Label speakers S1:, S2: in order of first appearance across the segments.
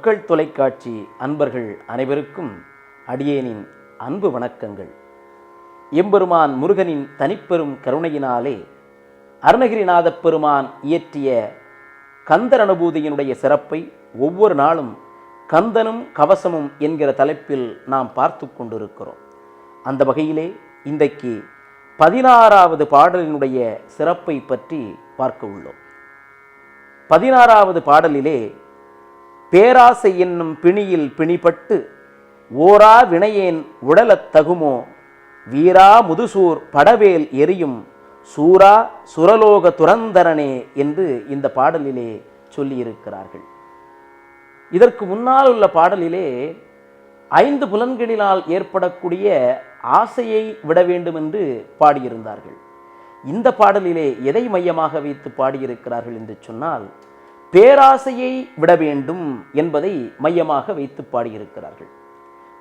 S1: மக்கள் தொலைக்காட்சி அன்பர்கள் அனைவருக்கும் அடியேனின் அன்பு வணக்கங்கள். எம்பெருமான் முருகனின் தனிப்பெரும் கருணையினாலே அருணகிரிநாதப் பெருமான் இயற்றிய கந்தர் அனுபூதியினுடைய சிறப்பை ஒவ்வொரு நாளும் கந்தனும் கவசமும் என்கிற தலைப்பில் நாம் பார்த்து கொண்டிருக்கிறோம். அந்த வகையிலே இன்றைக்கு 16வது பாடலினுடைய சிறப்பை பற்றி பார்க்க உள்ளோம். 16வது பாடலிலே பேராசை என்னும் பிணியில் பிணிப்பட்டு ஓரா வினையேன் உடலத் தகுமோ வீரா முதுசூர் படவேல் எரியும் சூரா சுரலோக துரந்தரனே என்று இந்த பாடலிலே சொல்லியிருக்கிறார்கள். இதற்கு முன்னால் உள்ள பாடலிலே 5 புலன்களினால் ஏற்படக்கூடிய ஆசையை விட வேண்டும் என்று பாடியிருந்தார்கள். இந்த பாடலிலே எதை மையமாக வைத்து பாடியிருக்கிறார்கள் என்று சொன்னால் பேராசையை விட வேண்டும் என்பதை மையமாக வைத்து பாடியிருக்கிறார்கள்.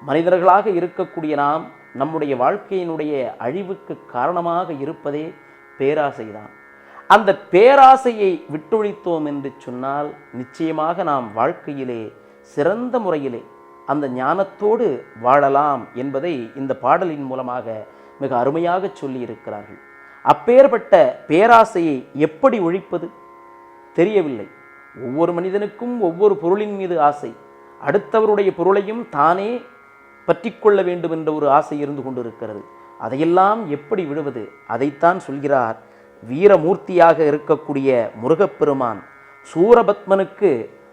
S1: மனிதர்களாக இருக்கக்கூடிய நாம் நம்முடைய வாழ்க்கையினுடைய அழிவுக்கு காரணமாக இருப்பதே பேராசைதான். அந்த பேராசையை விட்டொழித்தோம் என்று சொன்னால் நிச்சயமாக நாம் வாழ்க்கையிலே சிறந்த முறையிலே அந்த ஞானத்தோடு வாழலாம் என்பதை இந்த பாடலின் மூலமாக மிக அருமையாக சொல்லியிருக்கிறார்கள். அப்பேற்பட்ட பேராசையை எப்படி ஒழிப்பது தெரியவில்லை. ஒவ்வொரு மனிதனுக்கும் ஒவ்வொரு பொருளின் மீது ஆசை, அடுத்தவருடைய பொருளையும் தானே பற்றி கொள்ள வேண்டும் என்ற ஒரு ஆசை இருந்து கொண்டிருக்கிறது. அதையெல்லாம் எப்படி விடுவது? அதைத்தான் சொல்கிறார். வீரமூர்த்தியாக இருக்கக்கூடிய முருகப்பெருமான் சூரபத்மனுக்கு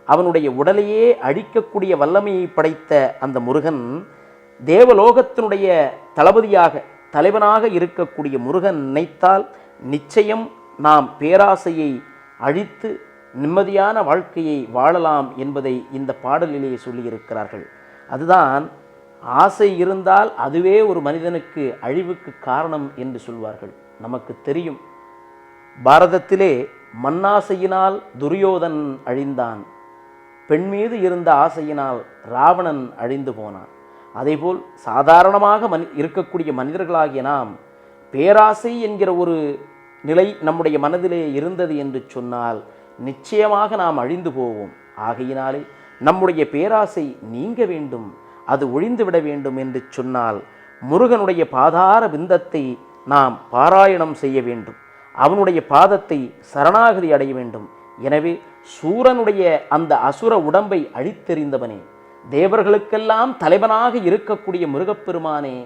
S1: அவனுடைய உடலையே அழிக்கக்கூடிய வல்லமையை படைத்த அந்த முருகன், தேவலோகத்தினுடைய தளபதியாக தலைவனாக இருக்கக்கூடிய முருகன் நினைத்தால் நிச்சயம் நாம் பேராசையை அழித்து நிம்மதியான வாழ்க்கையை வாழலாம் என்பதை இந்த பாடலிலே சொல்லியிருக்கிறார்கள். அதுதான் ஆசை இருந்தால் அதுவே ஒரு மனிதனுக்கு அழிவுக்கு காரணம் என்று சொல்வார்கள். நமக்கு தெரியும், பாரதத்திலே மண்ணாசையினால் துரியோதன் அழிந்தான், பெண் மீது இருந்த ஆசையினால் ராவணன் அழிந்து போனான். அதேபோல் சாதாரணமாக இருக்கக்கூடிய மனிதர்களாகிய நாம் பேராசை என்கிற ஒரு நிலை நம்முடைய மனதிலே இருந்தது என்று சொன்னால் நிச்சயமாக நாம் அழிந்து போவோம். ஆகையினாலே நம்முடைய பேராசை நீங்க வேண்டும், அது ஒழிந்துவிட வேண்டும் என்று சொன்னால் முருகனுடைய பாதார பிந்தத்தை நாம் பாராயணம் செய்ய வேண்டும், அவனுடைய பாதத்தை சரணாகதி அடைய வேண்டும். எனவே சூரனுடைய அந்த அசுர உடம்பை அழித்தெறிந்தவனே, தேவர்களுக்கெல்லாம் தலைவனாக இருக்கக்கூடிய முருகப்பெருமானே,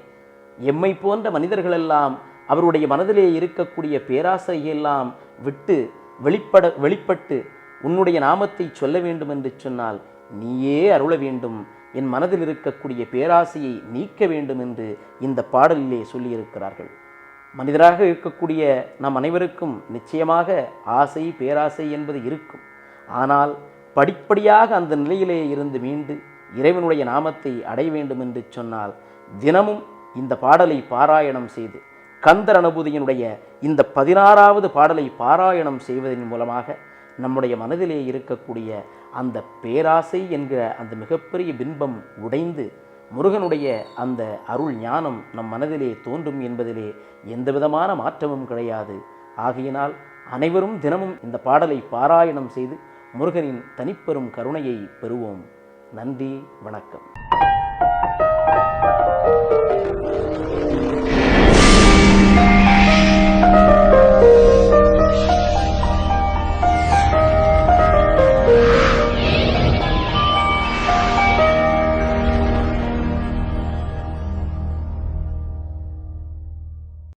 S1: எம்மை போன்ற மனிதர்களெல்லாம் அவருடைய மனதிலே இருக்கக்கூடிய பேராசையெல்லாம் விட்டு வெளிப்பட்டு உன்னுடைய நாமத்தை சொல்ல வேண்டும் என்று சொன்னால் நீயே அருள வேண்டும், என் மனதில் இருக்கக்கூடிய பேராசையை நீக்க வேண்டும் என்று இந்த பாடலிலே சொல்லியிருக்கிறார்கள். மனிதராக இருக்கக்கூடிய நம் அனைவருக்கும் நிச்சயமாக ஆசை பேராசை என்பது இருக்கும். ஆனால் படிப்படியாக அந்த நிலையிலே இருந்து மீண்டு இறைவனுடைய நாமத்தை அடைய வேண்டும் என்று சொன்னால் தினமும் இந்த பாடலை பாராயணம் செய்து கந்தர் அனுபூதியினுடைய இந்த 16வது பாடலை பாராயணம் செய்வதன் மூலமாக நம்முடைய மனதிலே இருக்கக்கூடிய அந்த பேராசை என்கிற அந்த மிகப்பெரிய பின்பம் உடைந்து முருகனுடைய அந்த அருள் ஞானம் நம் மனதிலே தோன்றும் என்பதிலே எந்தவிதமான மாற்றமும் கிடையாது. ஆகையினால் அனைவரும் தினமும் இந்த பாடலை பாராயணம் செய்து முருகனின் தனிப்பெரும் கருணையை பெறுவோம். நன்றி, வணக்கம்.